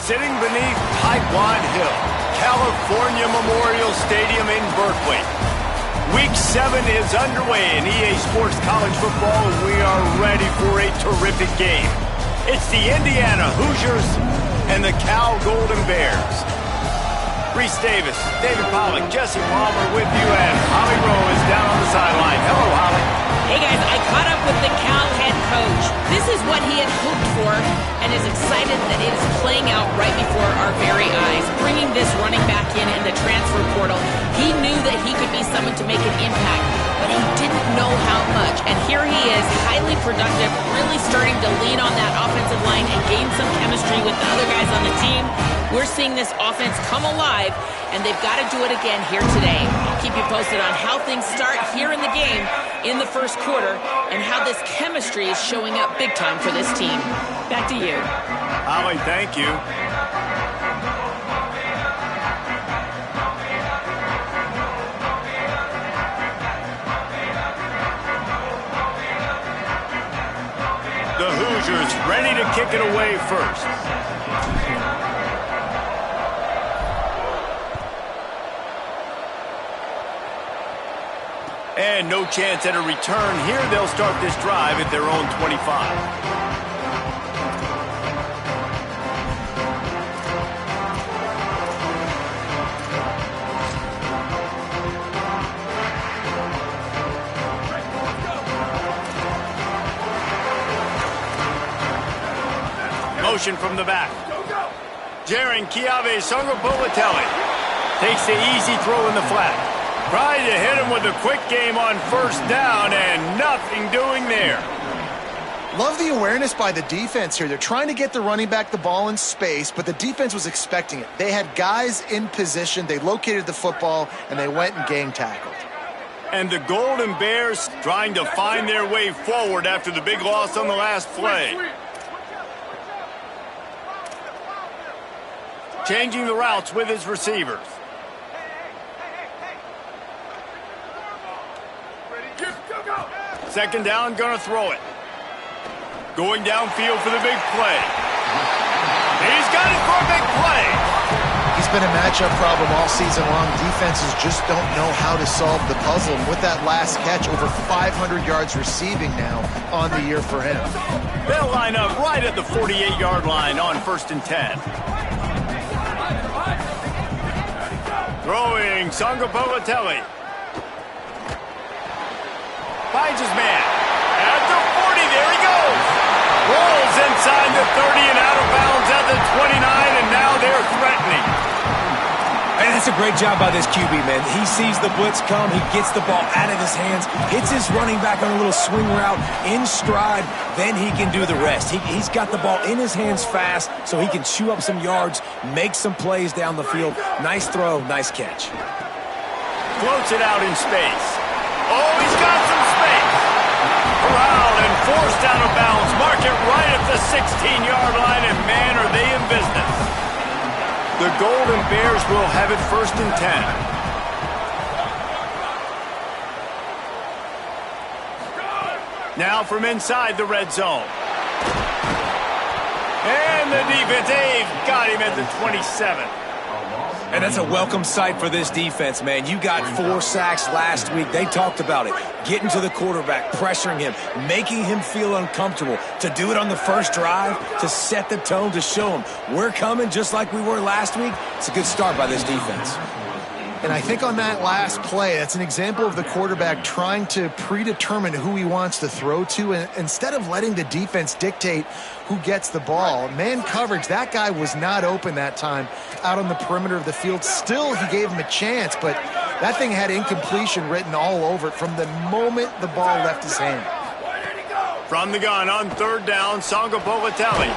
sitting beneath Pipeline Hill, California Memorial Stadium in Berkeley. Week 7 is underway in EA Sports College Football, and we are ready for a terrific game. It's the Indiana Hoosiers and the Cal Golden Bears. Reese Davis, David Pollack, Jesse Palmer with you, and Holly Rowe is down on the sideline. Hello, Holly. Hey, guys, I caught up with the Cal head coach. This is what he had hoped for and is excited that it is playing out right before our very eyes. Bringing this running back in the transfer portal, he knew that he could be someone to make an impact, but he didn't know how much. And here he is, highly productive, really starting to lean on that offensive line and gain some chemistry with the other guys on the team. We're seeing this offense come alive, and they've got to do it again here today. I'll keep you posted on how things start here in the game in the first quarter and how this chemistry is showing up big time for this team. Back to you. Holly, thank you. The Hoosiers ready to kick it away first. And no chance at a return here. They'll start this drive at their own 25. Motion from the back. Jaron Kiave Songapolatelli takes the easy throw in the flat. Tried to hit him with a quick game on first down, and nothing doing there. Love the awareness by the defense here. They're trying to get the running back the ball in space, but the defense was expecting it. They had guys in position. They located the football, and they went and gang tackled. And the Golden Bears trying to find their way forward after the big loss on the last play. Changing the routes with his receivers. Second down, gonna throw it. Going downfield for the big play. He's got it for a big play. He's been a matchup problem all season long. Defenses just don't know how to solve the puzzle. And with that last catch, over 500 yards receiving now on the year for him. They'll line up right at the 48-yard line on 1st and 10. Throwing Songapolatelli. Finds his man. At the 40, there he goes. Rolls inside the 30 and out of bounds at the 29, and now they're threatening. And that's a great job by this QB, man. He sees the blitz come, he gets the ball out of his hands, hits his running back on a little swing route in stride, then he can do the rest. He's got the ball in his hands fast, so he can chew up some yards, make some plays down the field. Nice throw, nice catch. Floats it out in space. Oh, he's got some space. Corralled and forced out of bounds. Mark it right at the 16-yard line, and man, are they in business. The Golden Bears will have it 1st and 10. Now from inside the red zone. And the defense, they've got him at the 27. And that's a welcome sight for this defense, man. You got 4 sacks last week. They talked about it. Getting to the quarterback, pressuring him, making him feel uncomfortable. To do it on the first drive, to set the tone, to show him we're coming just like we were last week. It's a good start by this defense. And I think on that last play, that's an example of the quarterback trying to predetermine who he wants to throw to, and instead of letting the defense dictate who gets the ball. Man coverage, that guy was not open that time out on the perimeter of the field. Still, he gave him a chance, but that thing had incompletion written all over it from the moment the ball left his hand. From the gun on 3rd down, Songapolatelli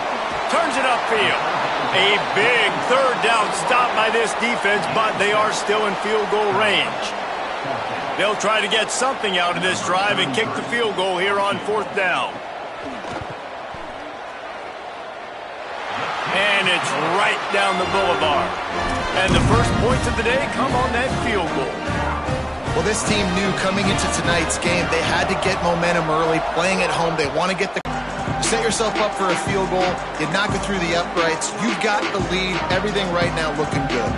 turns it upfield. A big 3rd down stop by this defense, but they are still in field goal range. They'll try to get something out of this drive and kick the field goal here on 4th down. And it's right down the boulevard. And the first points of the day come on that field goal. Well, this team knew coming into tonight's game they had to get momentum early, playing at home. They want to get the You set yourself up for a field goal. You knock it through the uprights. You've got the lead. Everything right now looking good.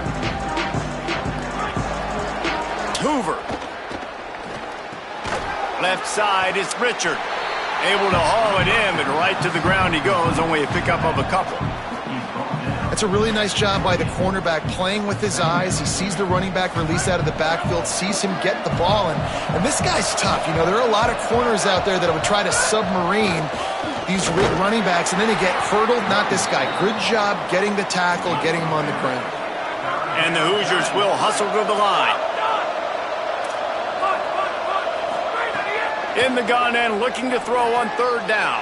Hoover. Left side is Richard. Able to haul it in, but right to the ground he goes. Only a pickup of a couple. That's a really nice job by the cornerback, playing with his eyes. He sees the running back release out of the backfield, sees him get the ball, and this guy's tough. You know, there are a lot of corners out there that would try to submarine these running backs, and then they get hurdled. Not this guy. Good job getting the tackle, getting him on the ground. And the Hoosiers will hustle to the line. In the gun and looking to throw on third down.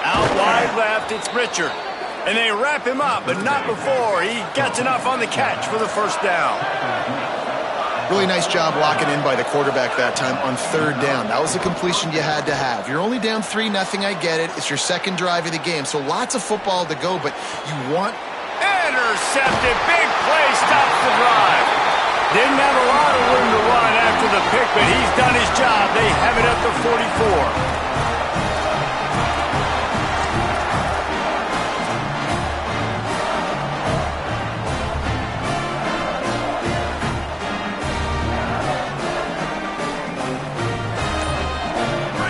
Out wide left, it's Richard. And they wrap him up, but not before he gets enough on the catch for the first down. Really nice job locking in by the quarterback that time on third down. That was the completion you had to have. You're only down 3-0, I get it. It's your second drive of the game, so lots of football to go, but you want... Intercepted, big play, stops the drive. Didn't have a lot of room to run after the pick, but he's done his job. They have it at the 44.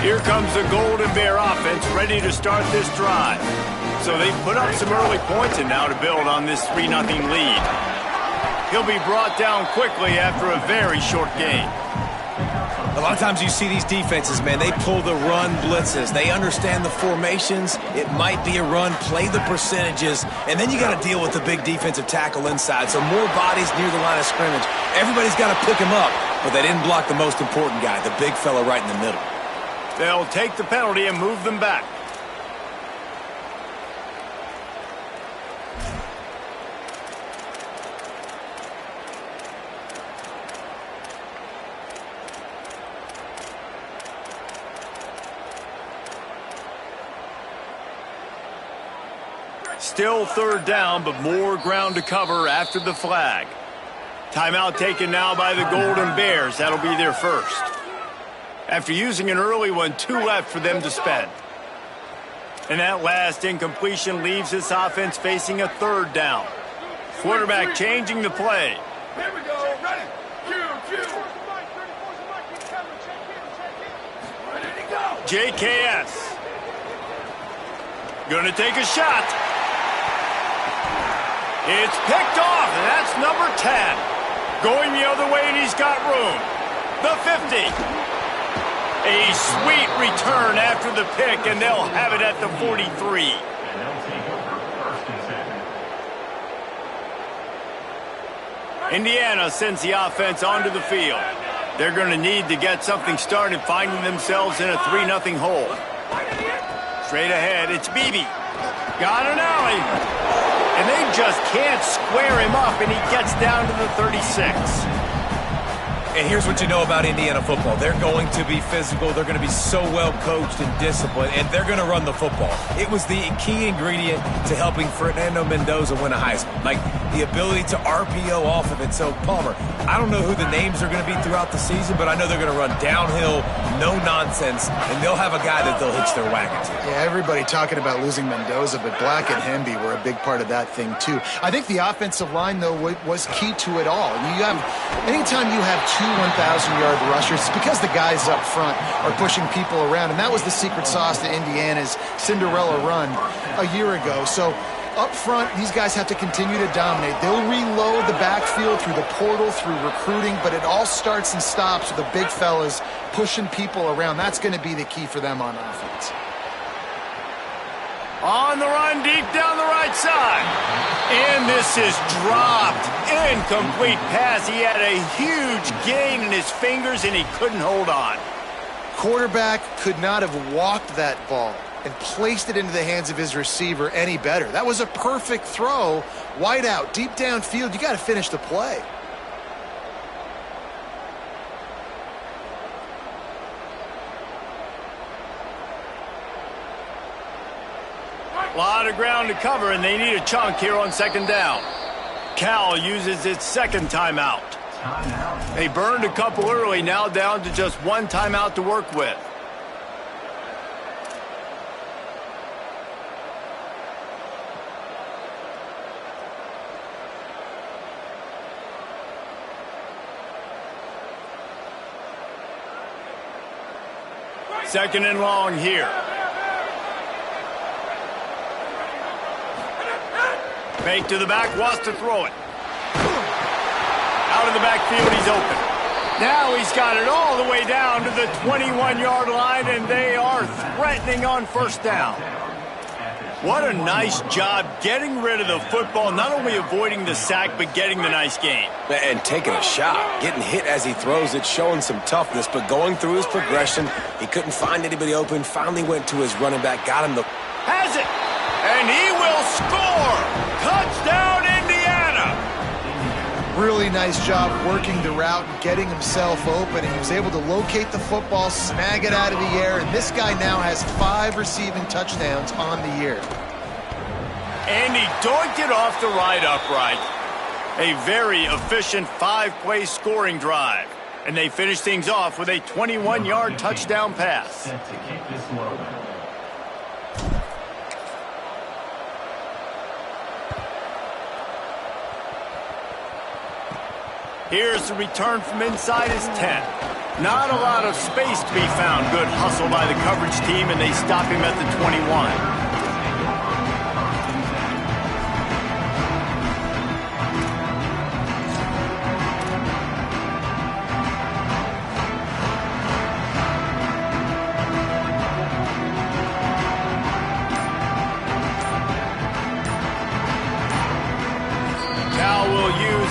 Here comes the Golden Bear offense ready to start this drive. So they put up some early points and now to build on this 3-0 lead. He'll be brought down quickly after a very short game. A lot of times you see these defenses, man, they pull the run blitzes. They understand the formations. It might be a run, play the percentages, and then you got to deal with the big defensive tackle inside. So more bodies near the line of scrimmage. Everybody's got to pick him up, but they didn't block the most important guy, the big fella right in the middle. They'll take the penalty and move them back. Still third down, but more ground to cover after the flag. Timeout taken now by the Golden Bears. That'll be their first. After using an early one, 2 left for them to spend. And that last incompletion leaves this offense facing a third down. Quarterback changing the play. Here we go. Ready. JKS. Gonna take a shot. It's picked off, and that's number 10. Going the other way, and he's got room. The 50. A sweet return after the pick, and they'll have it at the 43. Indiana sends the offense onto the field. They're going to need to get something started, finding themselves in a 3-0 hole. Straight ahead, it's Beebe. Got an alley. And they just can't square him up, and he gets down to the 36. And here's what you know about Indiana football. They're going to be physical. They're going to be so well coached and disciplined, and they're going to run the football. It was the key ingredient to helping Fernando Mendoza win a Heisman, like the ability to RPO off of it. So, Palmer, I don't know who the names are going to be throughout the season, but I know they're going to run downhill, no nonsense, and they'll have a guy that they'll hitch their wagon to. Yeah, everybody talking about losing Mendoza, but Black and Hemby were a big part of that thing, too. I think the offensive line, though, was key to it all. Anytime you have two 1,000-yard rushers, it's because the guys up front are pushing people around, and that was the secret sauce to Indiana's Cinderella run a year ago. So up front, these guys have to continue to dominate. They'll reload the backfield through the portal, through recruiting, but it all starts and stops with the big fellas pushing people around. That's going to be the key for them on offense. On the run, deep down the right side. And this is dropped. Incomplete pass. He had a huge gain in his fingers, and he couldn't hold on. Quarterback could not have walked that ball and placed it into the hands of his receiver any better. That was a perfect throw. Wide out, deep downfield. You got to finish the play. A lot of ground to cover, and they need a chunk here on second down. Cal uses its second timeout. They burned a couple early, now down to just one timeout to work with. Second and long here. Fake to the back, wants to throw it. Out of the backfield, he's open. Now he's got it all the way down to the 21-yard line, and they are threatening on first down. What a nice job getting rid of the football, not only avoiding the sack, but getting the nice gain. And taking a shot, getting hit as he throws it, showing some toughness, but going through his progression, he couldn't find anybody open, finally went to his running back, got him the... Has it, and he will score! Touchdown, Indiana! Really nice job working the route and getting himself open. He was able to locate the football, snag it out of the air, and this guy now has 5 receiving touchdowns on the year. And he doinked it off the right upright. A very efficient 5-play scoring drive. And they finish things off with a 21-yard touchdown pass. Here's the return from inside his 10. Not a lot of space to be found. Good hustle by the coverage team, and they stop him at the 21.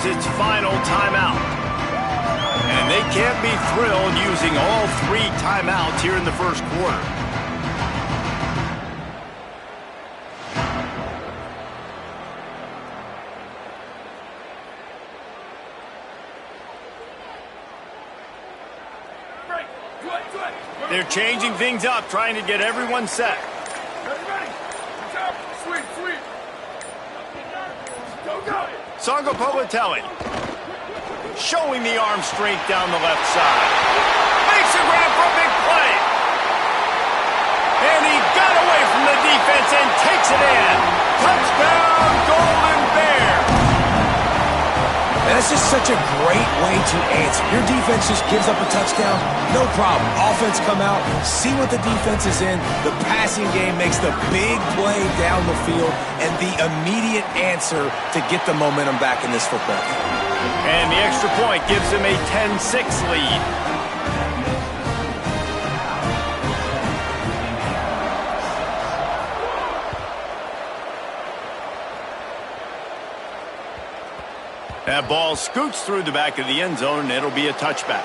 Its final timeout. And they can't be thrilled using all 3 timeouts here in the first quarter. They're changing things up, trying to get everyone set. Sango Povatelli showing the arm strength down the left side. Makes a grab for a big play. And he got away from the defense and takes it in. Touchdown, Golden Bear. And that's just such a great way to answer. Your defense just gives up a touchdown, no problem. Offense come out, see what the defense is in. The passing game makes the big play down the field and the immediate answer to get the momentum back in this football game. And the extra point gives them a 10-6 lead. That ball scoots through the back of the end zone, and it'll be a touchback.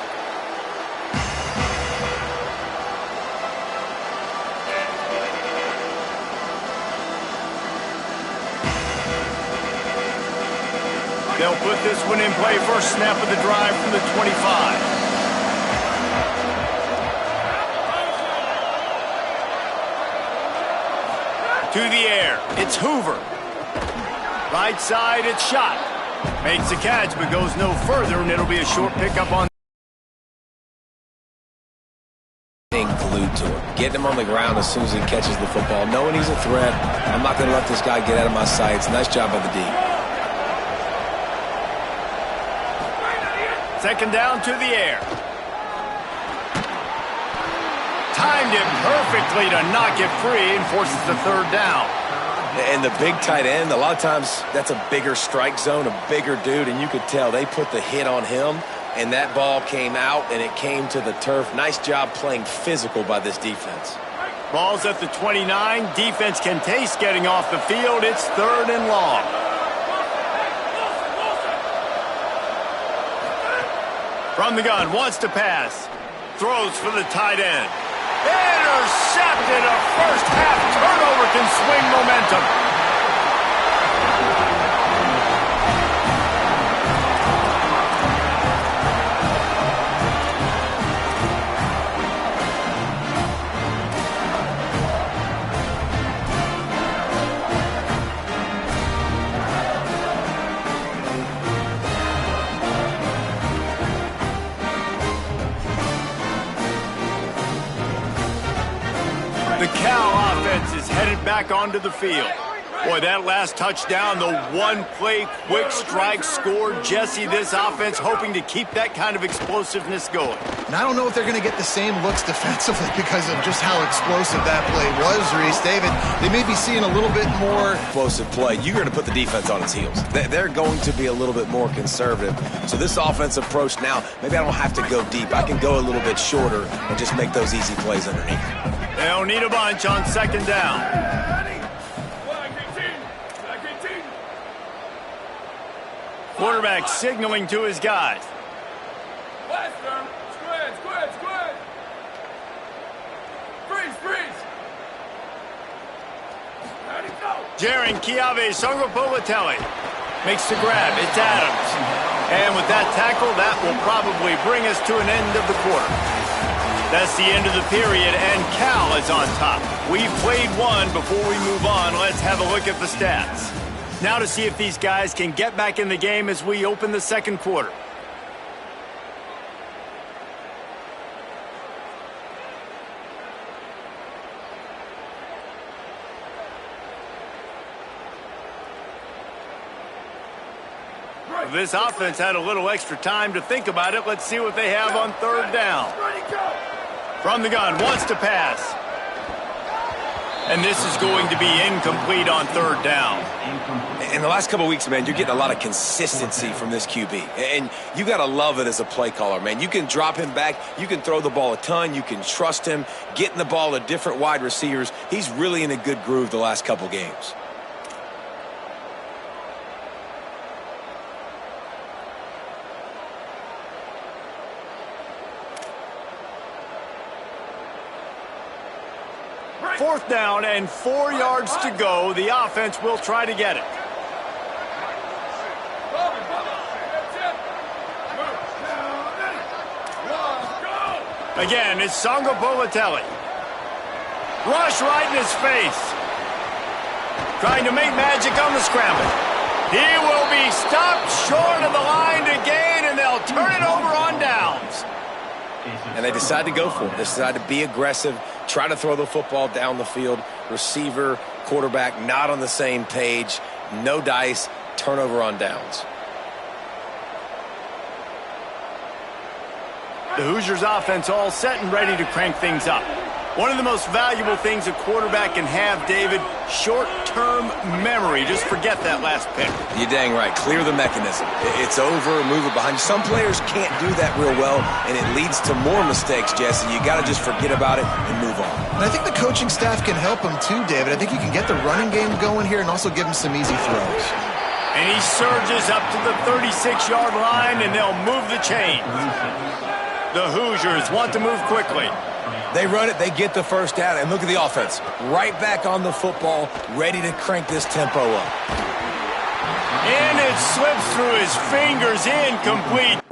They'll put this one in play. First snap of the drive from the 25. To the air, it's Hoover. Right side, it's shot. Makes the catch, but goes no further, and it'll be a short pickup on. Glued to him, getting him on the ground as soon as he catches the football, knowing he's a threat. I'm not going to let this guy get out of my sights. Nice job by the D. Second down to the air. Timed it perfectly to knock it free and forces the third down. And the big tight end, a lot of times that's a bigger strike zone, a bigger dude, and you could tell they put the hit on him, and that ball came out, and it came to the turf. Nice job playing physical by this defense. Ball's at the 29. Defense can taste getting off the field. It's third and long. From the gun, wants to pass. Throws for the tight end. Intercepted. A first half turnover can swing momentum. The Cal offense is headed back onto the field. Boy, that last touchdown, the one-play quick strike score. Jesse, this offense hoping to keep that kind of explosiveness going. And I don't know if they're going to get the same looks defensively because of just how explosive that play was, Reese. David, they may be seeing a little bit more explosive play. You're going to put the defense on its heels. They're going to be a little bit more conservative. So this offense approach now, maybe I don't have to go deep. I can go a little bit shorter and just make those easy plays underneath. They'll need a bunch on second down. Quarterback signaling to his guys. Jaron Chiave Songopolitelli makes the grab. It's Adams. And with that tackle, that will probably bring us to an end of the quarter. That's the end of the period, and Cal is on top. We've played one. Before we move on, let's have a look at the stats. Now to see if these guys can get back in the game as we open the second quarter. This offense had a little extra time to think about it. Let's see what they have on third down. From the gun, wants to pass. And this is going to be incomplete on third down. In the last couple of weeks, man, you're getting a lot of consistency from this QB. And you got to love it as a play caller, man. You can drop him back. You can throw the ball a ton. You can trust him. Getting the ball to different wide receivers. He's really in a good groove the last couple games. Fourth down and 4 yards to go. The offense will try to get it. Again, it's Songopolitelli. Rush right in his face. Trying to make magic on the scramble. He will be stopped short of the line to gain, and they'll turn it over on downs. And they decide to go for it. They decide to be aggressive, try to throw the football down the field. Receiver, quarterback, not on the same page. No dice, turnover on downs. The Hoosiers offense all set and ready to crank things up. One of the most valuable things a quarterback can have, David, short-term memory. Just forget that last pick. You're dang right. Clear the mechanism. It's over, move it behind you. Some players can't do that real well, and it leads to more mistakes, Jesse. You got to just forget about it and move on. And I think the coaching staff can help him too, David. I think you can get the running game going here and also give him some easy throws. And he surges up to the 36-yard line, and they'll move the chains. The Hoosiers want to move quickly. They run it, they get the first down, and look at the offense. Right back on the football, ready to crank this tempo up. And it slips through his fingers, incomplete.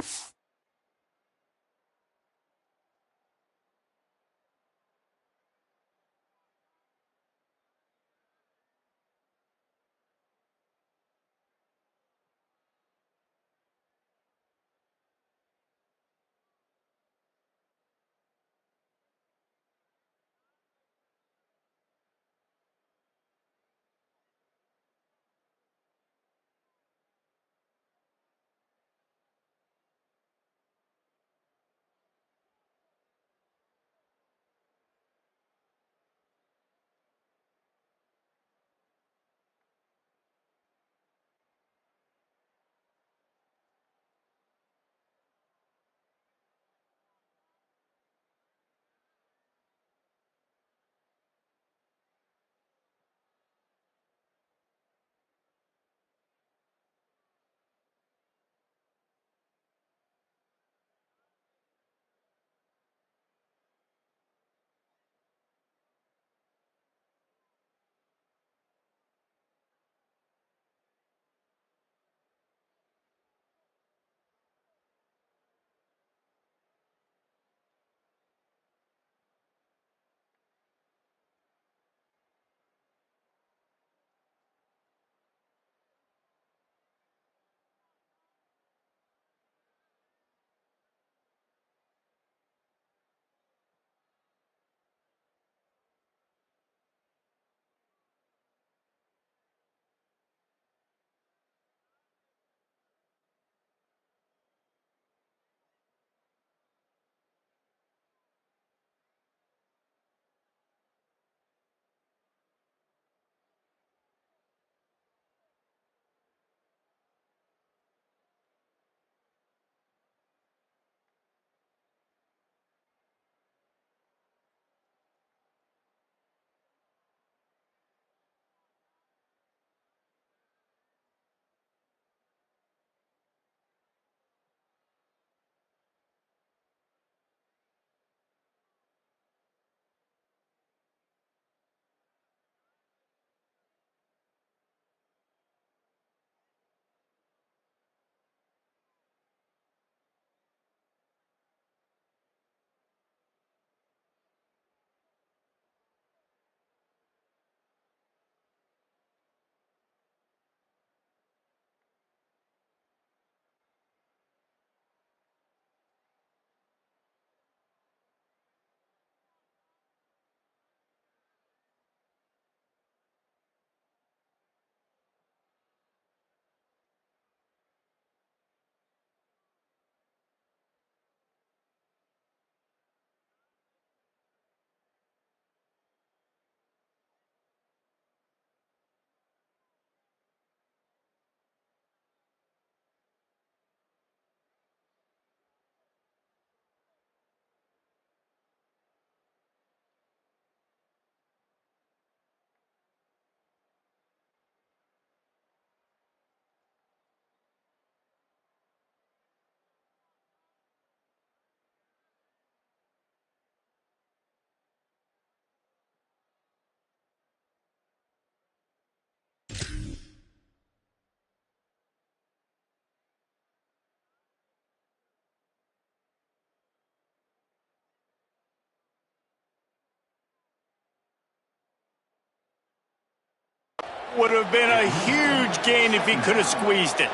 would have been a huge gain if he could have squeezed it.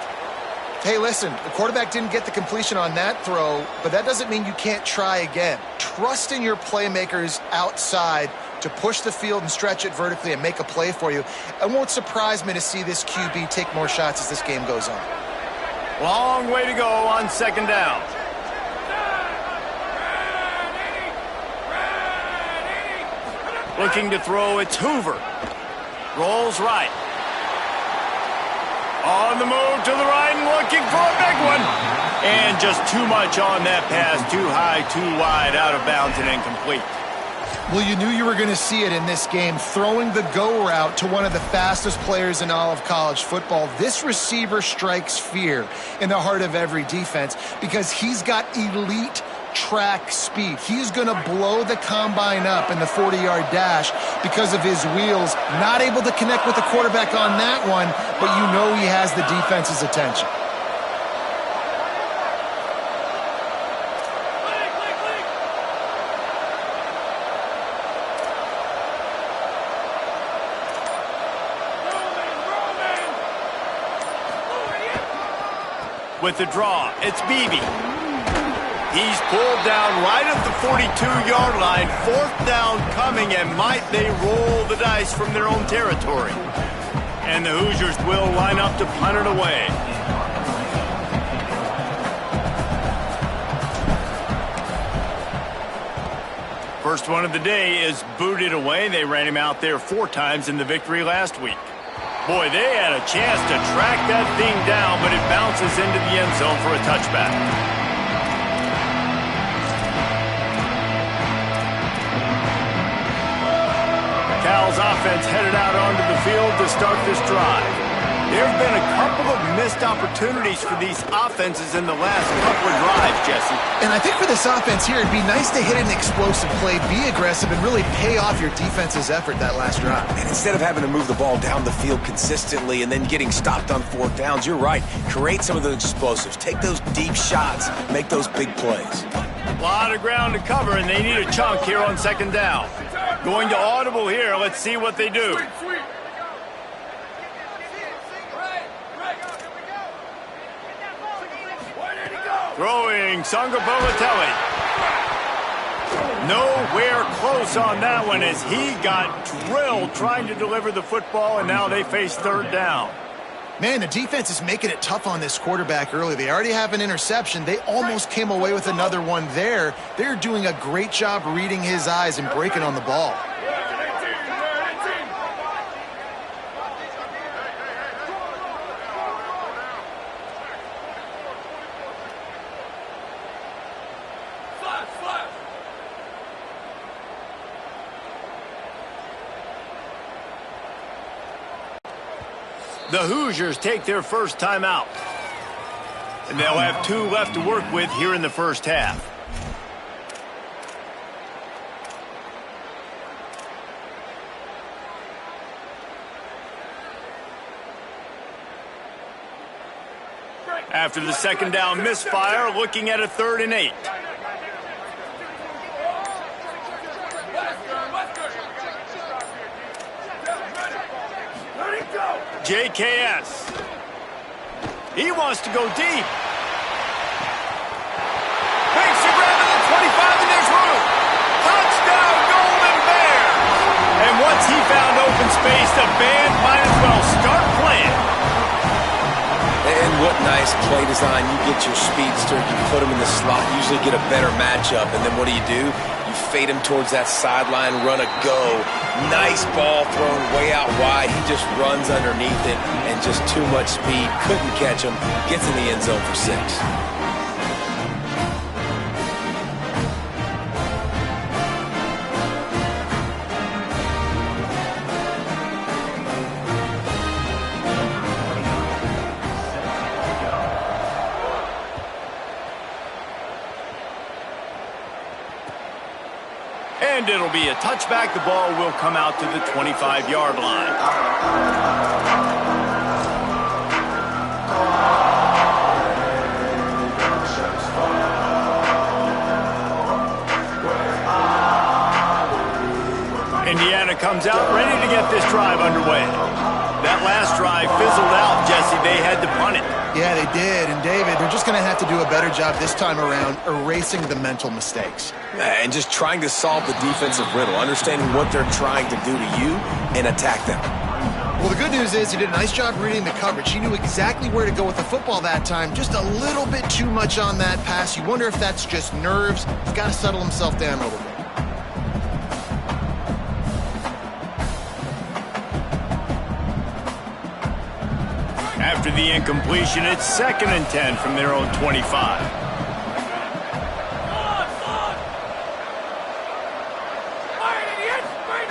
Hey, listen, the quarterback didn't get the completion on that throw, but that doesn't mean you can't try again. Trust in your playmakers outside to push the field and stretch it vertically and make a play for you. It won't surprise me to see this QB take more shots as this game goes on. Long way to go on second down. Looking to throw, it's Hoover. Rolls right. On the move to the right and looking for a big one. And just too much on that pass. Too high, too wide, out of bounds and incomplete. Well, you knew you were going to see it in this game. Throwing the go route to one of the fastest players in all of college football. This receiver strikes fear in the heart of every defense because he's got elite track speed. He's going to blow the combine up in the 40-yard dash because of his wheels. Not able to connect with the quarterback on that one, but you know he has the defense's attention. With the draw, it's Beebe. He's pulled down right at the 42-yard line. Fourth down coming, and might they roll the dice from their own territory. And the Hoosiers will line up to punt it away. First one of the day is booted away. They ran him out there 4 times in the victory last week. Boy, they had a chance to track that thing down, but it bounces into the end zone for a touchback. Cal's offense headed out onto the field to start this drive. There have been a couple of missed opportunities for these offenses in the last couple of drives, Jesse. And I think for this offense here, it'd be nice to hit an explosive play, be aggressive, and really pay off your defense's effort that last drive. And instead of having to move the ball down the field consistently and then getting stopped on 4th downs, you're right. Create some of those explosives. Take those deep shots. Make those big plays. A lot of ground to cover, and they need a chunk here on second down. Going to audible here. Let's see what they do. Throwing Sanga Bolatelli. Nowhere close on that one as he got drilled trying to deliver the football, and now they face 3rd down. Man, the defense is making it tough on this quarterback early. They already have an interception. They almost came away with another one there. They're doing a great job reading his eyes and breaking on the ball. The Hoosiers take their first time out. And they'll have 2 left to work with here in the first half. After the second down misfire, looking at a 3rd and 8. JKS. He wants to go deep. Makes a grab at the 25, and there's room. Touchdown, Golden Bears. And once he found open space, the band might as well start playing. And what nice play design. You get your speedster, you put him in the slot, usually get a better matchup, and then what do? You fade him towards that sideline, run a go. Nice ball thrown way out wide. He just runs underneath it, and just too much speed. Couldn't catch him. Gets in the end zone for 6. And it'll be a touchback. The ball will come out to the 25-yard line. Indiana comes out ready to get this drive underway. That last drive fizzled out, Jesse. They had to punt it. Yeah, they did. And, David, they're just going to have to do a better job this time around erasing the mental mistakes. And just trying to solve the defensive riddle, understanding what they're trying to do to you and attack them. Well, the good news is he did a nice job reading the coverage. He knew exactly where to go with the football that time. Just a little bit too much on that pass. You wonder if that's just nerves. He's got to settle himself down a little bit. After the incompletion, it's 2nd and 10 from their own 25.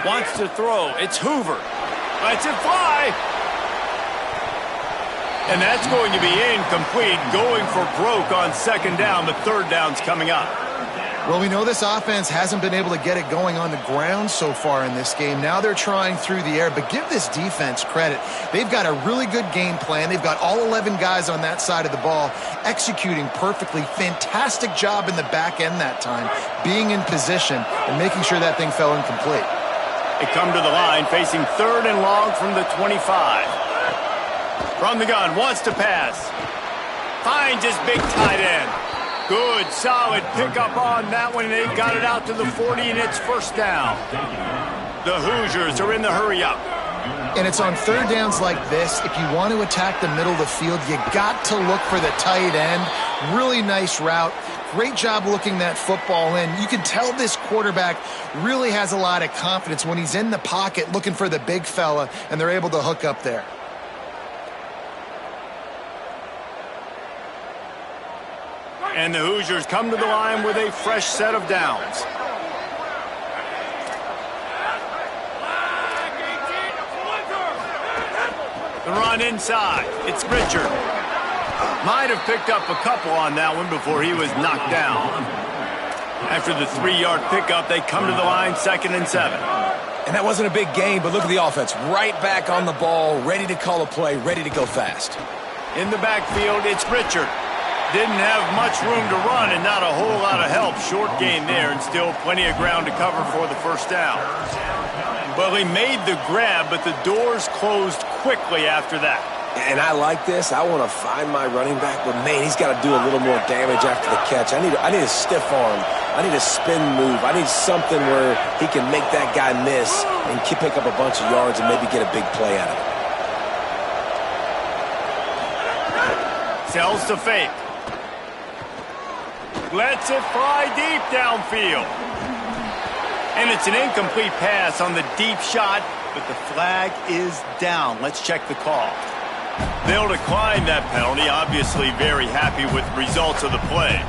Wants to throw. It's Hoover. Lets it fly. And that's going to be incomplete. Going for broke on 2nd down. The 3rd down's coming up. Well, we know this offense hasn't been able to get it going on the ground so far in this game. Now they're trying through the air, but give this defense credit. They've got a really good game plan. They've got all 11 guys on that side of the ball executing perfectly. Fantastic job in the back end that time, being in position and making sure that thing fell incomplete. They come to the line, facing 3rd and long from the 25. From the gun, wants to pass. Finds his big tight end. Good, solid pickup on that one. They got it out to the 40, and it's 1st down. The Hoosiers are in the hurry-up. And it's on 3rd downs like this. If you want to attack the middle of the field, you got to look for the tight end. Really nice route. Great job looking that football in. You can tell this quarterback really has a lot of confidence when he's in the pocket looking for the big fella, and they're able to hook up there. And the Hoosiers come to the line with a fresh set of downs. The run inside. It's Richard. Might have picked up a couple on that one before he was knocked down. After the 3-yard pickup, they come to the line 2nd and 7. And that wasn't a big gain, but look at the offense. Right back on the ball, ready to call a play, ready to go fast. In the backfield, it's Richard. Didn't have much room to run and not a whole lot of help. Short gain there and still plenty of ground to cover for the 1st down. Well, he made the grab, but the doors closed quickly after that. And I like this. I want to find my running back, but, man, he's got to do a little more damage after the catch. I need a stiff arm. I need a spin move. I need something where he can make that guy miss and pick up a bunch of yards and maybe get a big play out of it. Sells to fake. Lets it fly deep downfield. And it's an incomplete pass on the deep shot, but the flag is down. Let's check the call. They'll decline that penalty, obviously very happy with the results of the play.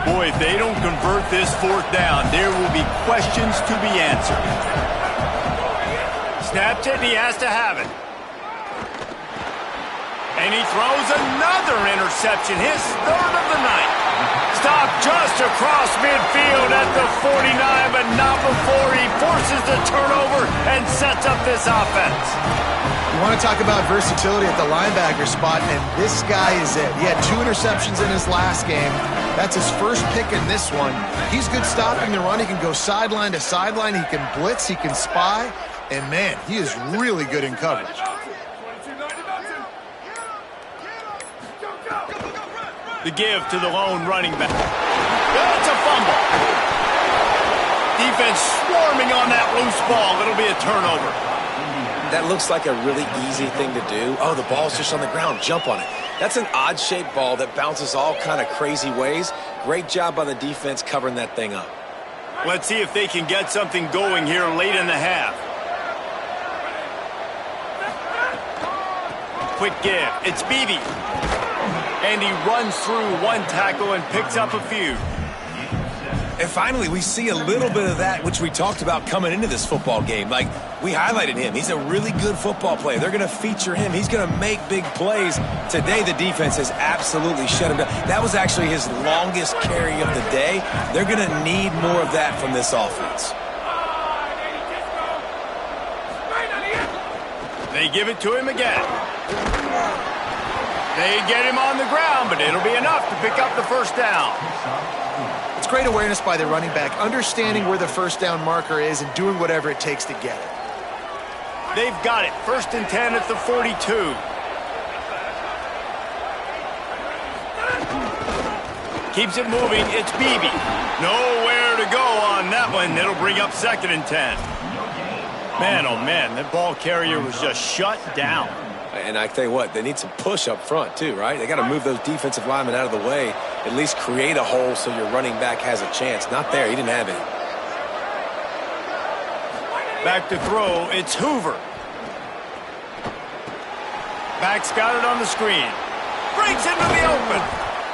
Boy, if they don't convert this 4th down, there will be questions to be answered. Snapped it, and he has to have it. And he throws another interception, his 3rd of the night. Stopped just across midfield at the 49, but not before he forces the turnover and sets up this offense. You want to talk about versatility at the linebacker spot, and this guy is it. He had 2 interceptions in his last game. That's his first pick in this one. He's good stopping the run. He can go sideline to sideline. He can blitz. He can spy. And, man, he is really good in coverage. The give to the lone running back. It's a fumble. Defense swarming on that loose ball. It'll be a turnover. That looks like a really easy thing to do. Oh, the ball's just on the ground. Jump on it. That's an odd-shaped ball that bounces all kind of crazy ways. Great job by the defense covering that thing up. Let's see if they can get something going here late in the half. Quick give. It's Beebe. And he runs through one tackle and picks up a few. And finally, we see a little bit of that, which we talked about coming into this football game. Like, we highlighted him. He's a really good football player. They're going to feature him. He's going to make big plays. Today, the defense has absolutely shut him down. That was actually his longest carry of the day. They're going to need more of that from this offense. They give it to him again. They get him on the ground, but it'll be enough to pick up the first down. It's great awareness by the running back, understanding where the first down marker is and doing whatever it takes to get it. They've got it. 1st and 10 at the 42. Keeps it moving. It's Beebe. Nowhere to go on that one. It'll bring up 2nd and 10. Man, oh man, that ball carrier was just shut down. And I tell you what, they need some push up front too, right? They got to move those defensive linemen out of the way, at least create a hole so your running back has a chance. Not there. He didn't have any. Back to throw. It's Hoover. Back's got it on the screen. Breaks into the open.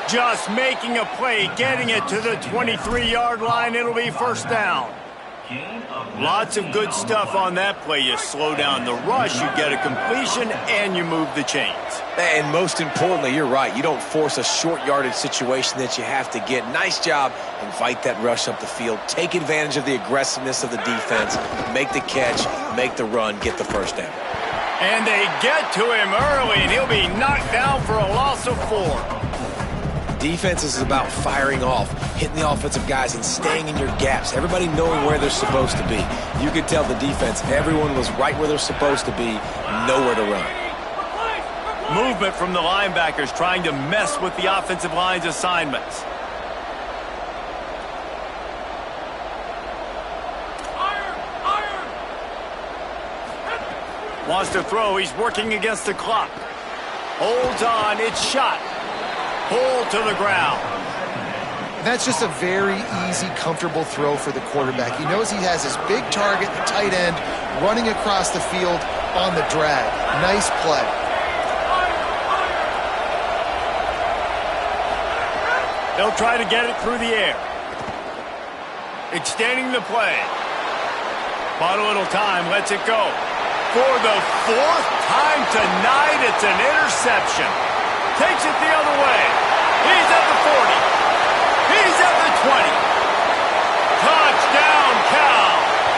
Just making a play, getting it to the 23-yard line. It'll be 1st down. Lots of good stuff on that play. You slow down the rush, you get a completion, and you move the chains. And most importantly, you're right. You don't force a short yardage situation that you have to get. Nice job. Invite that rush up the field. Take advantage of the aggressiveness of the defense. Make the catch, make the run, get the first down. And they get to him early, and he'll be knocked down for a loss of 4. Defense is about firing off, hitting the offensive guys, and staying in your gaps. Everybody knowing where they're supposed to be. You could tell the defense, everyone was right where they're supposed to be, nowhere to run. Movement from the linebackers trying to mess with the offensive line's assignments. Wants to throw. He's working against the clock. Holds on. It's shot. Pulled to the ground. That's just a very easy, comfortable throw for the quarterback. He knows he has his big target, the tight end, running across the field on the drag. Nice play. They'll try to get it through the air. Extending the play. Bought a little time. Lets it go. For the 4th time tonight, it's an interception. Takes it the other way. He's at the 40. He's at the 20. Touchdown, Cal.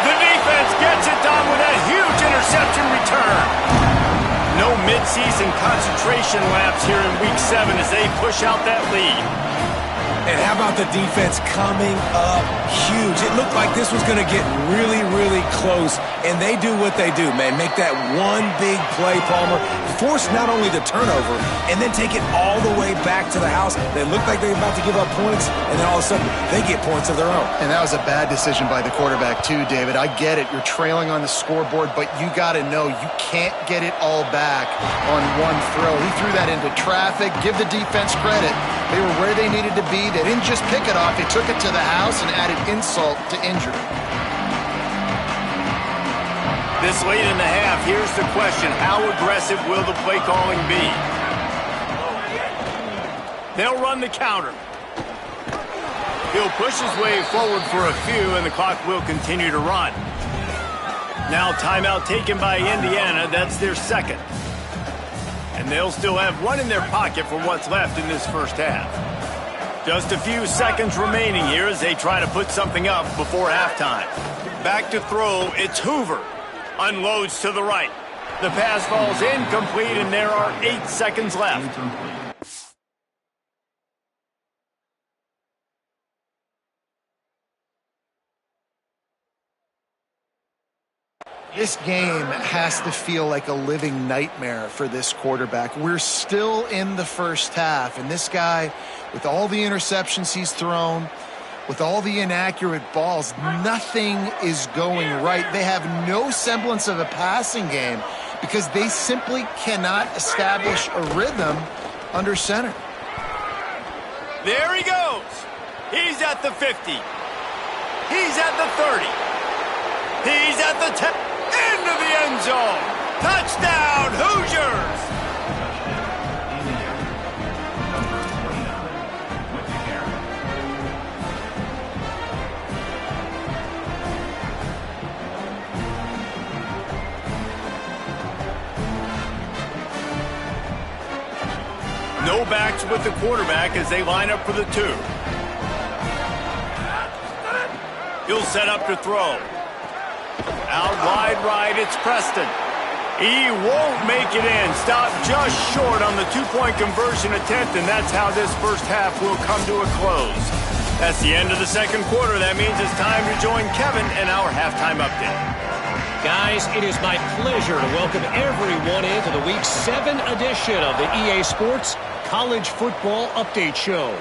The defense gets it done with a huge interception return. No midseason concentration laps here in Week 7 as they push out that lead. And how about the defense coming up huge? It looked like this was going to get really, really close, and they do what they do, man. Make that one big play, Palmer. Force not only the turnover, and then take it all the way back to the house. They look like they're about to give up points, and then all of a sudden, they get points of their own. And that was a bad decision by the quarterback, too, David. I get it. You're trailing on the scoreboard, but you got to know you can't get it all back on one throw. He threw that into traffic. Give the defense credit. They were where they needed to be. They didn't just pick it off. They took it to the house and added insult to injury. This late in the half, here's the question. How aggressive will the play calling be? They'll run the counter. He'll push his way forward for a few, and the clock will continue to run. Now timeout taken by Indiana. That's their 2nd. And they'll still have one in their pocket for what's left in this first half. Just a few seconds remaining here as they try to put something up before halftime. Back to throw, it's Hoover. Unloads to the right. The pass falls incomplete, and there are 8 seconds left. This game has to feel like a living nightmare for this quarterback. We're still in the first half, and this guy, with all the interceptions he's thrown, with all the inaccurate balls, nothing is going right. They have no semblance of a passing game because they simply cannot establish a rhythm under center. There he goes. He's at the 50. He's at the 30. He's at the 10. Into the end zone. Touchdown, Hoosiers. No backs with the quarterback as they line up for the 2. He'll set up to throw. Out wide right, it's Preston. He won't make it in. Stopped just short on the two-point conversion attempt, and that's how this first half will come to a close. That's the end of the second quarter. That means it's time to join Kevin in our halftime update. Guys, it is my pleasure to welcome everyone into the Week 7 edition of the EA Sports College Football Update Show.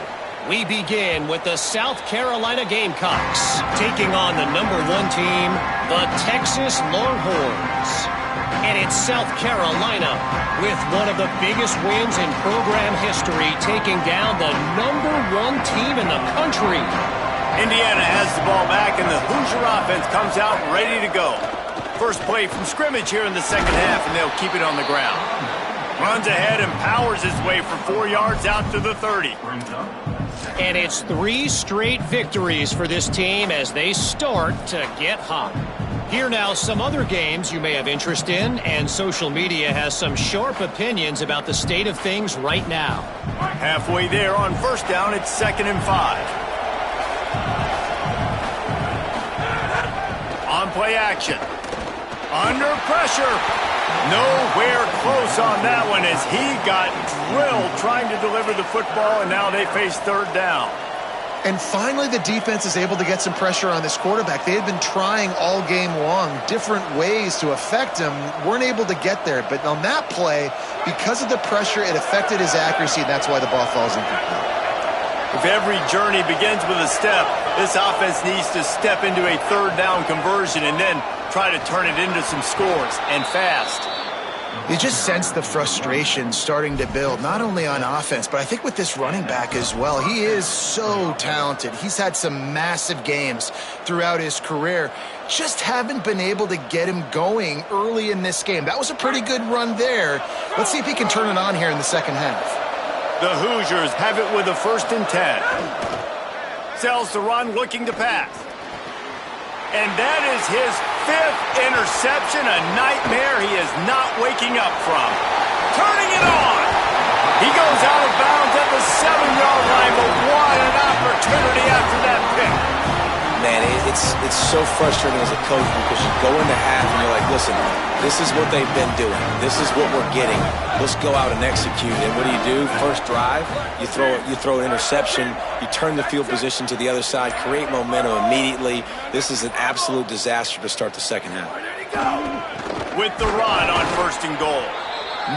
We begin with the South Carolina Gamecocks taking on the number 1 team, the Texas Longhorns. And it's South Carolina with one of the biggest wins in program history, taking down the number 1 team in the country. Indiana has the ball back, and the Hoosier offense comes out ready to go. First play from scrimmage here in the second half, and they'll keep it on the ground. Runs ahead and powers his way for 4 yards out to the 30. And it's 3 straight victories for this team as they start to get hot. Here now some other games you may have interest in, and social media has some sharp opinions about the state of things right now. Halfway there on first down, it's 2nd and 5. On play action. Under pressure. Nowhere close on that one as he got drilled trying to deliver the football, and now they face 3rd down. And finally, the defense is able to get some pressure on this quarterback. They had been trying all game long different ways to affect him, weren't able to get there. But on that play, because of the pressure, it affected his accuracy, and that's why the ball falls incomplete. If every journey begins with a step, this offense needs to step into a 3rd down conversion and then try to turn it into some scores, and fast. You just sense the frustration starting to build, not only on offense, but I think with this running back as well. He is so talented. He's had some massive games throughout his career. Just haven't been able to get him going early in this game. That was a pretty good run there. Let's see if he can turn it on here in the second half. The Hoosiers have it with a 1st and 10. Sells the run, looking to pass. And that is his 5th interception, a nightmare he is not waking up from. Turning it on. He goes out of bounds at the 7-yard line, but what an opportunity after that pick. Man, it's so frustrating as a coach because you go into half and you're like, listen, this is what they've been doing. This is what we're getting. Let's go out and execute. And what do? First drive, you throw an interception, you turn the field position to the other side, create momentum immediately. This is an absolute disaster to start the second half. With the run on 1st and goal.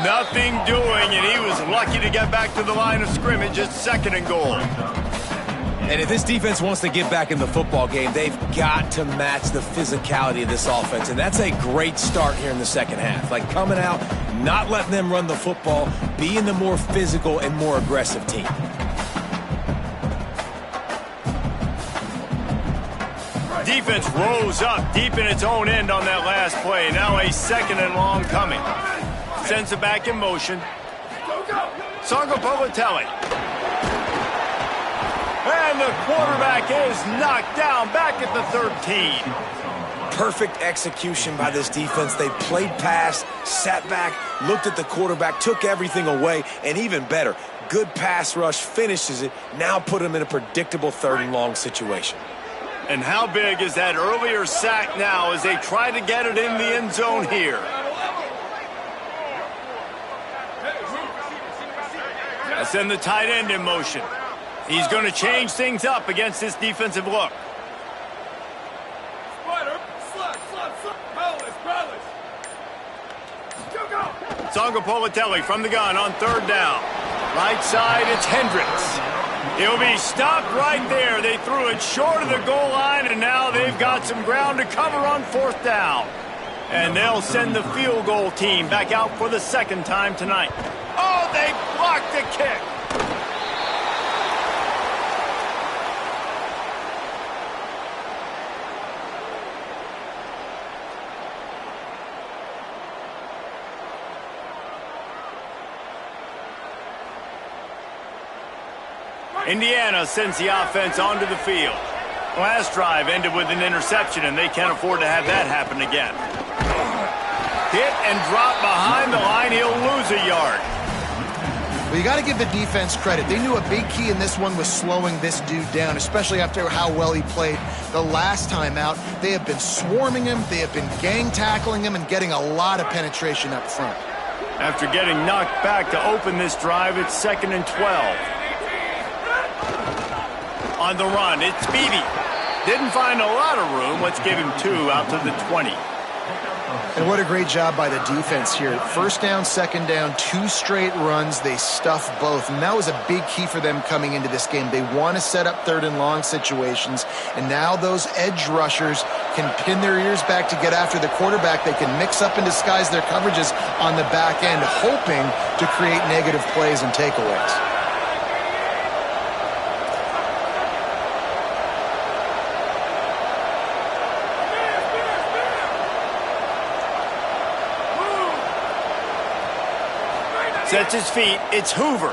Nothing doing, and he was lucky to get back to the line of scrimmage at 2nd and goal. And if this defense wants to get back in the football game, they've got to match the physicality of this offense. And that's a great start here in the second half. Like coming out, not letting them run the football, being the more physical and more aggressive team. Defense rose up deep in its own end on that last play. Now a 2nd and long coming. Sends it back in motion. Sangopolitelli. And the quarterback is knocked down back at the 13. Perfect execution by this defense. They played pass, sat back, looked at the quarterback, took everything away, and even better, good pass rush, finishes it, now put him in a predictable 3rd and long situation. And how big is that earlier sack now as they try to get it in the end zone here? I send the tight end in motion. He's going to change things up against this defensive look. Sangopolitelli from the gun on 3rd down. Right side, it's Hendricks. He'll be stopped right there. They threw it short of the goal line, and now they've got some ground to cover on 4th down. And they'll send the field goal team back out for the 2nd time tonight. Oh, they blocked the kick. Indiana sends the offense onto the field. Last drive ended with an interception, and they can't afford to have that happen again. Hit and drop behind the line. He'll lose a yard. We you got to give the defense credit. They knew a big key in this one was slowing this dude down, especially after how well he played the last time out. They have been swarming him, they have been gang tackling him, and getting a lot of penetration up front. After getting knocked back to open this drive, it's 2nd and 12. On the run, it's Beebe. Didn't find a lot of room. Let's give him 2 out to the 20. And what a great job by the defense here. 1st down, 2nd down, 2 straight runs. They stuffed both. And that was a big key for them coming into this game. They want to set up 3rd and long situations. And now those edge rushers can pin their ears back to get after the quarterback. They can mix up and disguise their coverages on the back end, hoping to create negative plays and takeaways. Sets his feet. It's Hoover.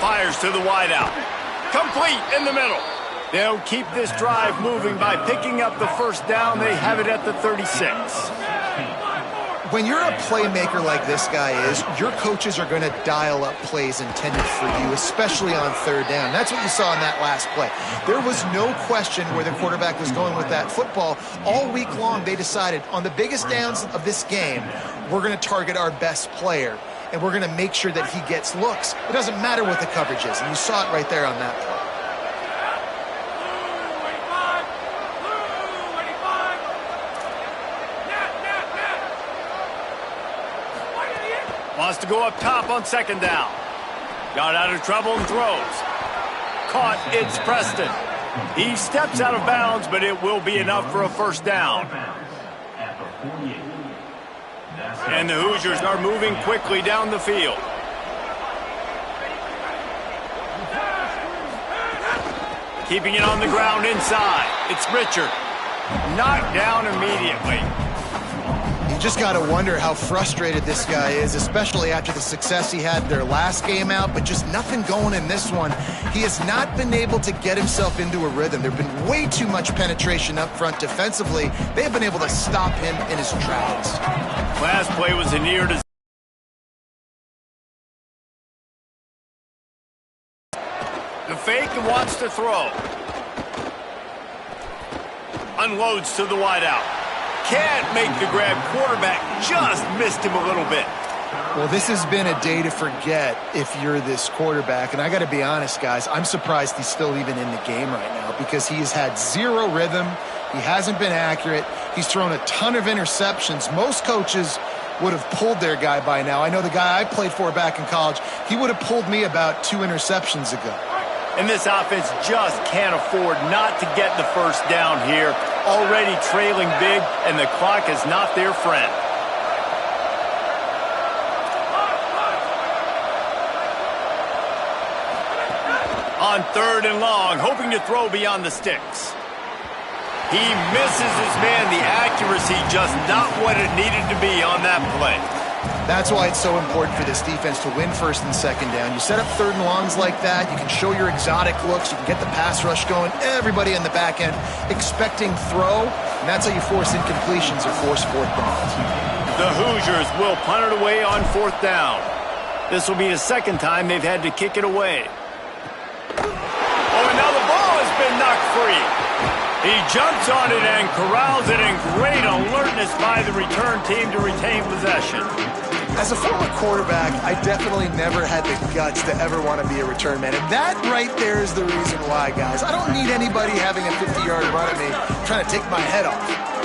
Fires to the wideout. Complete in the middle. They'll keep this drive moving by picking up the 1st down. They have it at the 36. When you're a playmaker like this guy is, your coaches are going to dial up plays intended for you, especially on 3rd down. That's what you saw in that last play. There was no question where the quarterback was going with that football. All week long, they decided on the biggest downs of this game, we're going to target our best player. And we're going to make sure that he gets looks. It doesn't matter what the coverage is. And you saw it right there on that play. Wants to go up top on 2nd down. Got out of trouble and throws. Caught, it's Preston. He steps out of bounds, but it will be enough for a 1st down. And the Hoosiers are moving quickly down the field. Keeping it on the ground inside. It's Richard. Knocked down immediately. You just got to wonder how frustrated this guy is, especially after the success he had their last game out, but just nothing going in this one. He has not been able to get himself into a rhythm. There have been way too much penetration up front defensively. They have been able to stop him in his tracks. Last play was a near to the fake and wants to throw. Unloads to the wideout. Can't make the grab. Quarterback just missed him a little bit. Well, this has been a day to forget if you're this quarterback. And I got to be honest, guys, I'm surprised he's still even in the game right now because he has had 0 rhythm. He hasn't been accurate. He's thrown a ton of interceptions. Most coaches would have pulled their guy by now. I know the guy I played for back in college, he would have pulled me about 2 interceptions ago. And this offense just can't afford not to get the 1st down here. Already trailing big, and the clock is not their friend. On 3rd and long, hoping to throw beyond the sticks. He misses his man. The accuracy just not what it needed to be on that play. That's why it's so important for this defense to win 1st and 2nd down. You set up 3rd and longs like that. You can show your exotic looks. You can get the pass rush going. Everybody in the back end expecting throw. And that's how you force incompletions or force 4th downs. The Hoosiers will punt it away on 4th down. This will be the 2nd time they've had to kick it away. Oh, and now the ball has been knocked free. He jumps on it and corrals it in great alertness by the return team to retain possession. As a former quarterback, I definitely never had the guts to ever want to be a return man. And that right there is the reason why, guys. I don't need anybody having a 50-yard run at me trying to take my head off.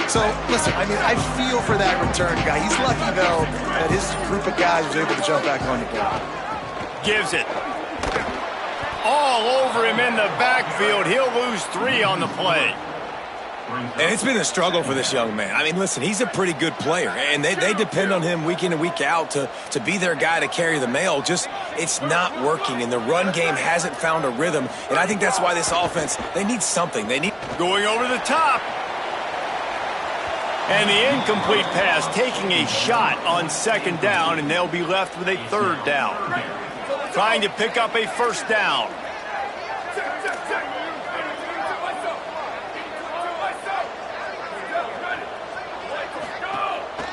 So, listen, I mean, I feel for that return guy. He's lucky, though, that his group of guys was able to jump back on the ball. Gives it. All over him in the backfield. He'll lose 3 on the play. And it's been a struggle for this young man. I mean, listen, he's a pretty good player, and they depend on him week in and week out to be their guy to carry the mail. Just, it's not working, and the run game hasn't found a rhythm. And I think that's why this offense, they need something. They need... Going over the top. And the incomplete pass taking a shot on 2nd down, and they'll be left with a 3rd down. Trying to pick up a 1st down.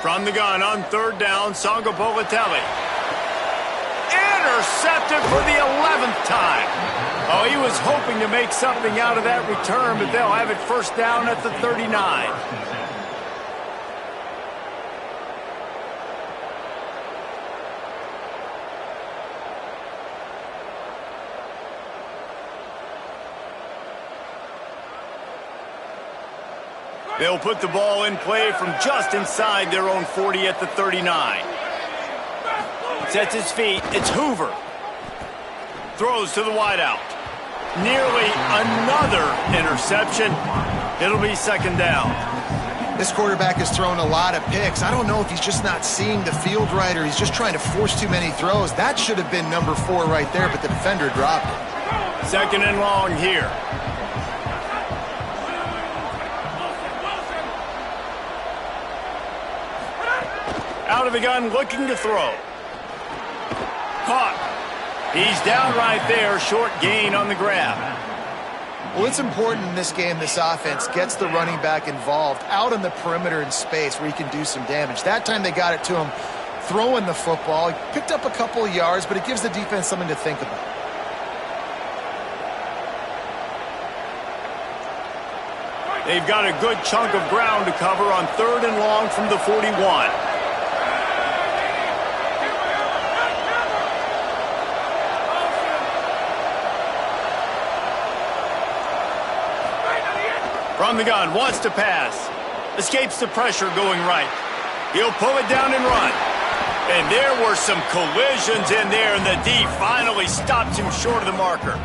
From the gun on 3rd down, Songa Bolatelli. Intercepted for the 11th time. Oh, he was hoping to make something out of that return, but they'll have it first down at the 39. They'll put the ball in play from just inside their own 40 at the 39. Sets his feet. It's Hoover. Throws to the wideout. Nearly another interception. It'll be second down. This quarterback has thrown a lot of picks. I don't know if he's just not seeing the field right or he's just trying to force too many throws. That should have been number 4 right there, but the defender dropped it. Second and long here. Out of the gun, looking to throw. Caught. He's down right there, short gain on the grab. Well, it's important in this game this offense gets the running back involved out on the perimeter in space where he can do some damage. That time they got it to him throwing the football. He picked up a couple of yards, but it gives the defense something to think about. They've got a good chunk of ground to cover on third and long from the 41. From the gun, wants to pass. Escapes the pressure going right. He'll pull it down and run. And there were some collisions in there, and the D finally stops him short of the marker.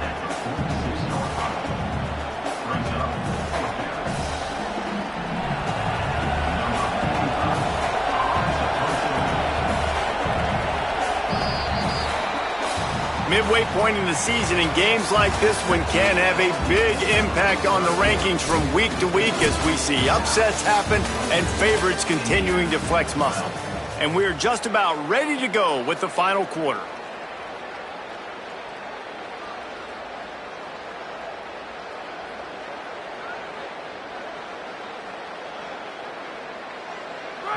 Midway point in the season, and games like this one can have a big impact on the rankings from week to week as we see upsets happen and favorites continuing to flex muscle. And we're just about ready to go with the final quarter.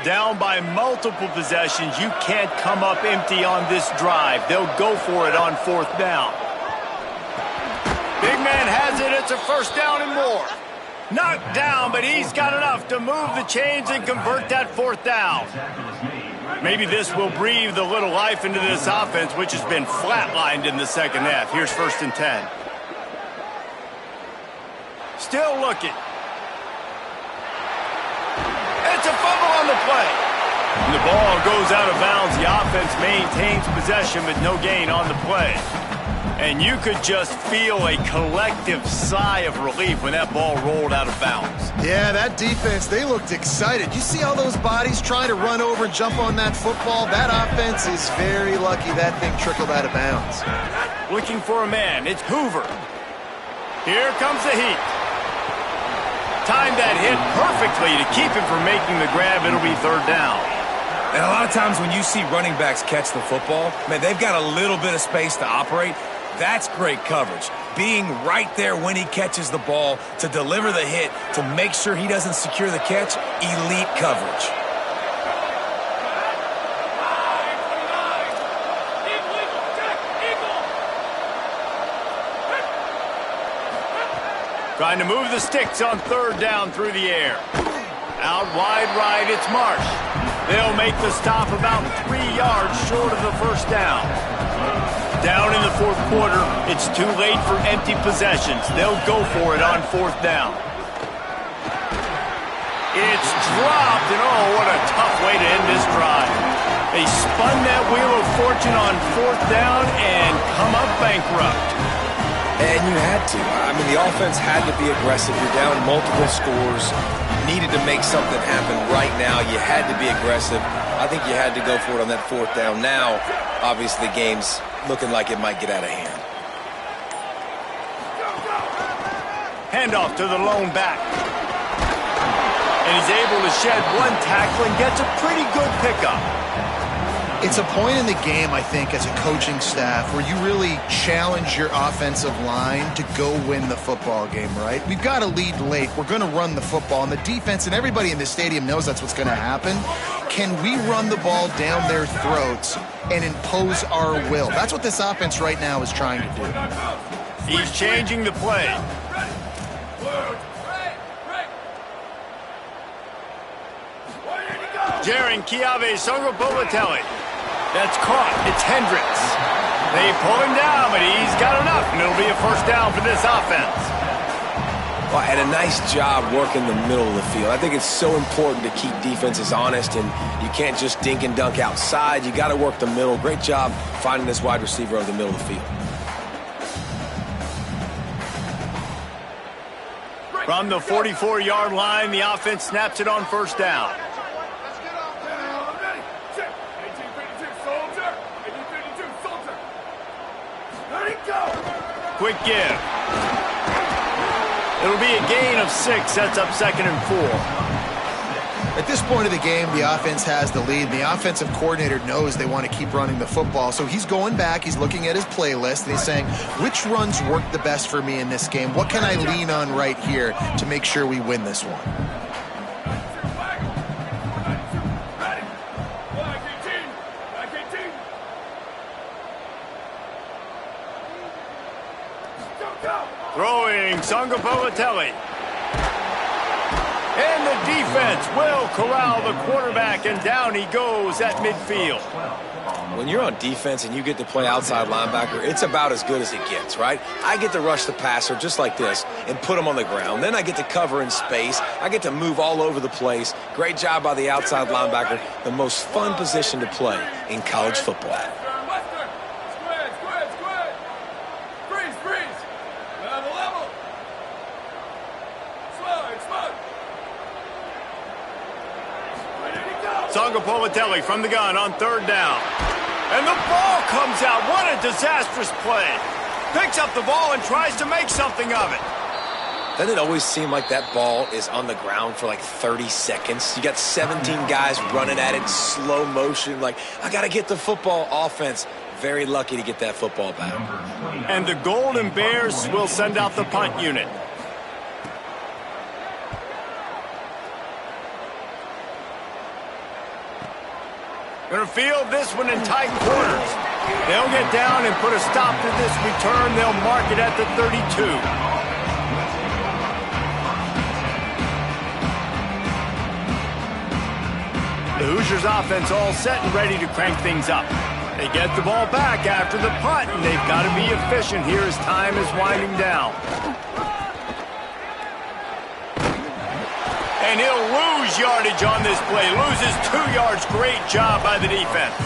Down by multiple possessions, you can't come up empty on this drive. They'll go for it on fourth down. Big man has it. It's a first down and more. Knocked down, but he's got enough to move the chains and convert that fourth down. Maybe this will breathe a little life into this offense, which has been flatlined in the second half. Here's first and 10. Still looking. It's a fumble on the play. And the ball goes out of bounds. The offense maintains possession, but no gain on the play. And you could just feel a collective sigh of relief when that ball rolled out of bounds. Yeah, that defense, they looked excited. You see all those bodies trying to run over and jump on that football? That offense is very lucky that thing trickled out of bounds. Looking for a man. It's Hoover. Here comes the heat. Timed that hit perfectly to keep him from making the grab. It'll be third down. And a lot of times when you see running backs catch the football, man, they've got a little bit of space to operate. That's great coverage. Being right there when he catches the ball to deliver the hit, to make sure he doesn't secure the catch, elite coverage. Trying to move the sticks on third down through the air. Out wide right, it's Marsh. They'll make the stop about 3 yards short of the first down. Down in the fourth quarter, it's too late for empty possessions. They'll go for it on fourth down. It's dropped, and oh, what a tough way to end this drive. They spun that wheel of fortune on fourth down and come up bankrupt. And you had to. I mean, the offense had to be aggressive. You're down multiple scores. You needed to make something happen right now. You had to be aggressive. I think you had to go for it on that fourth down. Now, obviously, the game's looking like it might get out of hand. Handoff to the lone back. And he's able to shed one tackle and gets a pretty good pickup. It's a point in the game, I think, as a coaching staff where you really challenge your offensive line to go win the football game, right? We've got to lead late. We're going to run the football, and the defense and everybody in the stadium knows that's what's going to happen. can we run the ball down their throats and impose our will? That's what this offense right now is trying to do. He's changing the play. Jaron Kiave Songo'o-Boateng. That's caught. It's Hendricks. They pull him down, but he's got enough, and it'll be a first down for this offense. Well, and a nice job working the middle of the field. I think it's so important to keep defenses honest, and you can't just dink and dunk outside. You got to work the middle. Great job finding this wide receiver over the middle of the field. From the 44-yard line, the offense snaps it on first down. Quick give. It'll be a gain of 6. Sets up 2nd and 4. At this point of the game, the offense has the lead. The offensive coordinator knows they want to keep running the football. So he's going back. He's looking at his playlist, and he's saying, which runs work the best for me in this game? What can I lean on right here to make sure we win this one? Throwing Songo'o-Boateng. And the defense will corral the quarterback, and down he goes at midfield. When you're on defense and you get to play outside linebacker, it's about as good as it gets, right? I get to rush the passer just like this and put him on the ground. Then I get to cover in space. I get to move all over the place. Great job by the outside linebacker. The most fun position to play in college football. Songo'o-Boateng from the gun on third down. And the ball comes out. What a disastrous play. Picks up the ball and tries to make something of it. Doesn't it always seem like that ball is on the ground for like 30 seconds? You got 17 guys running at it, slow motion, like, I got to get the football. Offense, very lucky to get that football back. And the Golden Bears will send out the punt unit. Going to field this one in tight quarters. They'll get down and put a stop to this return. They'll mark it at the 32. The Hoosiers offense all set and ready to crank things up. They get the ball back after the punt, and they've got to be efficient here as time is winding down. And he'll lose yardage on this play. Loses 2 yards. Great job by the defense.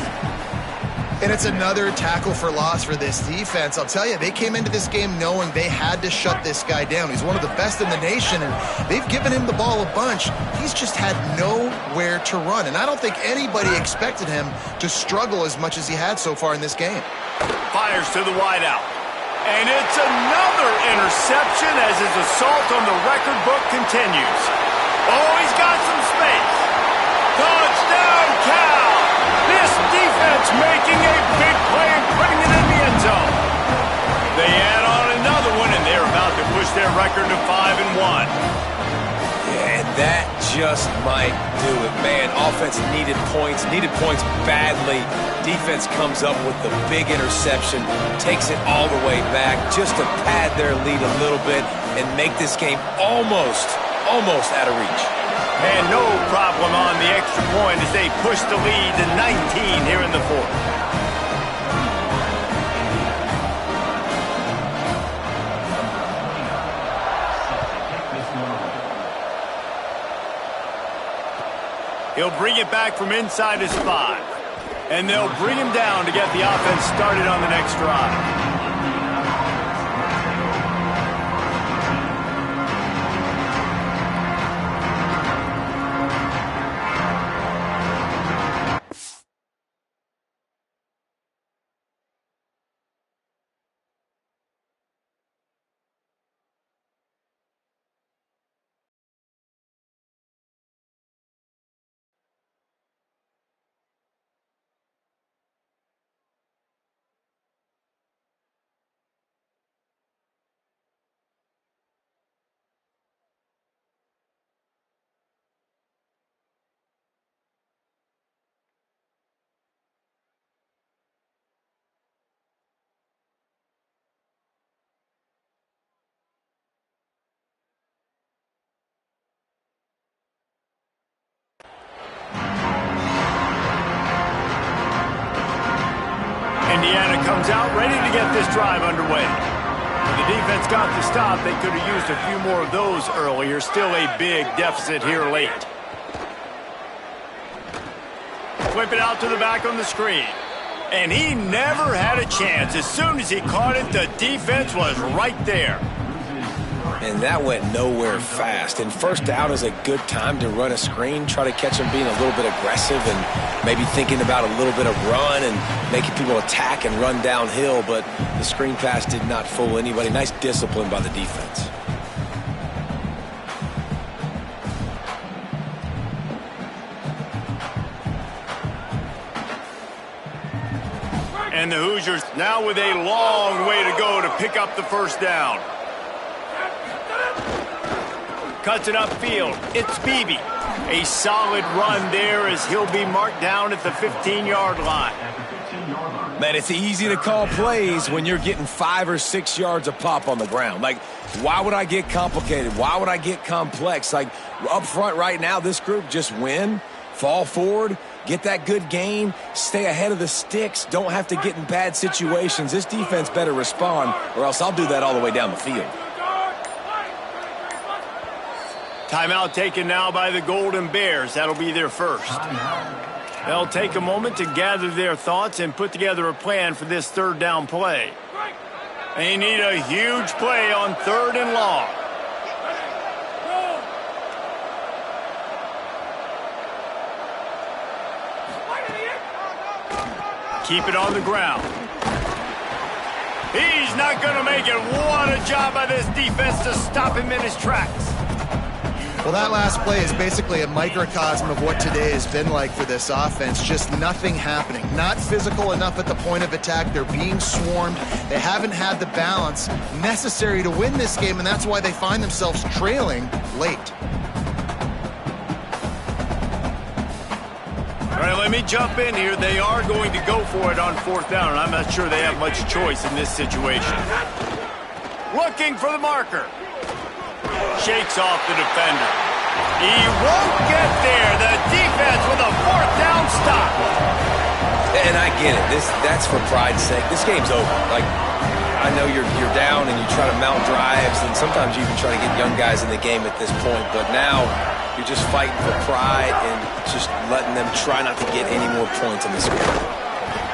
And it's another tackle for loss for this defense. I'll tell you, they came into this game knowing they had to shut this guy down. He's one of the best in the nation, and they've given him the ball a bunch. He's just had nowhere to run, and I don't think anybody expected him to struggle as much as he had so far in this game. Fires to the wideout. And it's another interception as his assault on the record book continues. Oh, he's got some space. Touchdown, Cal. This defense making a big play and putting it in the end zone. They add on another one, and they're about to push their record to 5-1. Yeah, and that just might do it. Man, offense needed points badly. Defense comes up with the big interception, takes it all the way back just to pad their lead a little bit and make this game almost out of reach. And no problem on the extra point as they push the lead to 19 here in the fourth. He'll bring it back from inside his 5. And they'll bring him down to get the offense started on the next drive. comes out ready to get this drive underway. When the defense got the stop, they could have used a few more of those earlier. Still a big deficit here late. Flip it out to the back on the screen. And he never had a chance. As soon as he caught it, the defense was right there. And that went nowhere fast. And first down is a good time to run a screen, try to catch him being a little bit aggressive and maybe thinking about a little bit of run and making people attack and run downhill. But the screen pass did not fool anybody. Nice discipline by the defense. And the Hoosiers now with a long way to go to pick up the first down. Cuts it upfield. It's Beebe. A solid run there as he'll be marked down at the 15-yard line. Man, it's easy to call plays when you're getting 5 or 6 yards a pop on the ground. Like, why would I get complicated? Why would I get complex? Like, up front right now, this group just win, fall forward, get that good gain, stay ahead of the sticks, don't have to get in bad situations. This defense better respond, or else I'll do that all the way down the field. Timeout taken now by the Golden Bears. That'll be their first. They'll take a moment to gather their thoughts and put together a plan for this third down play. They need a huge play on 3rd and long. Keep it on the ground. He's not going to make it. What a job by this defense to stop him in his tracks. Well, that last play is basically a microcosm of what today has been like for this offense. Just nothing happening. Not physical enough at the point of attack. They're being swarmed. They haven't had the balance necessary to win this game, and that's why they find themselves trailing late. All right, let me jump in here. They are going to go for it on 4th down, and I'm not sure they have much choice in this situation. Looking for the marker. Shakes off the defender. He won't get there. The defense with a 4th down stop. And I get it. That's for pride's sake. This game's over. Like, I know you're down and you try to mount drives, and sometimes you even try to get young guys in the game at this point. But now you're just fighting for pride and just letting them try not to get any more points in this game.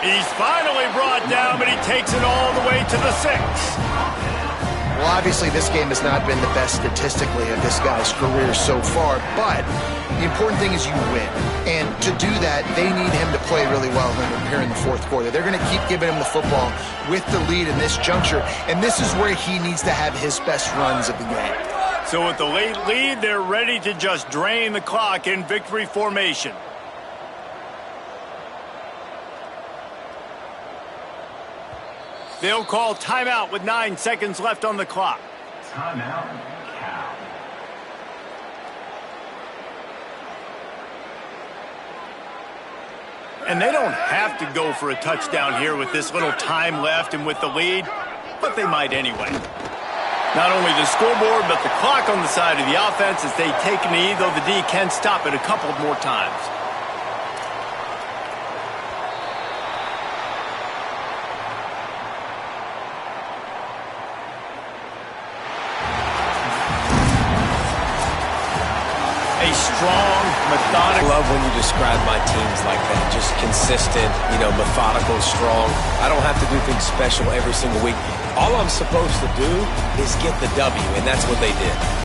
He's finally brought down, but he takes it all the way to the 6. Well, obviously, this game has not been the best statistically of this guy's career so far, but the important thing is you win. And to do that, they need him to play really well here in the 4th quarter. They're going to keep giving him the football with the lead in this juncture, and this is where he needs to have his best runs of the game. So with the late lead, they're ready to just drain the clock in victory formation. They'll call timeout with 9 seconds left on the clock. Timeout, Cal. And they don't have to go for a touchdown here with this little time left and with the lead, but they might anyway. Not only the scoreboard, but the clock on the side of the offense as they take a knee, though the D can stop it a couple more times. Strong, methodical. I love when you describe my teams like that. Just consistent, methodical, strong. I don't have to do things special every single week. All I'm supposed to do is get the W, and that's what they did.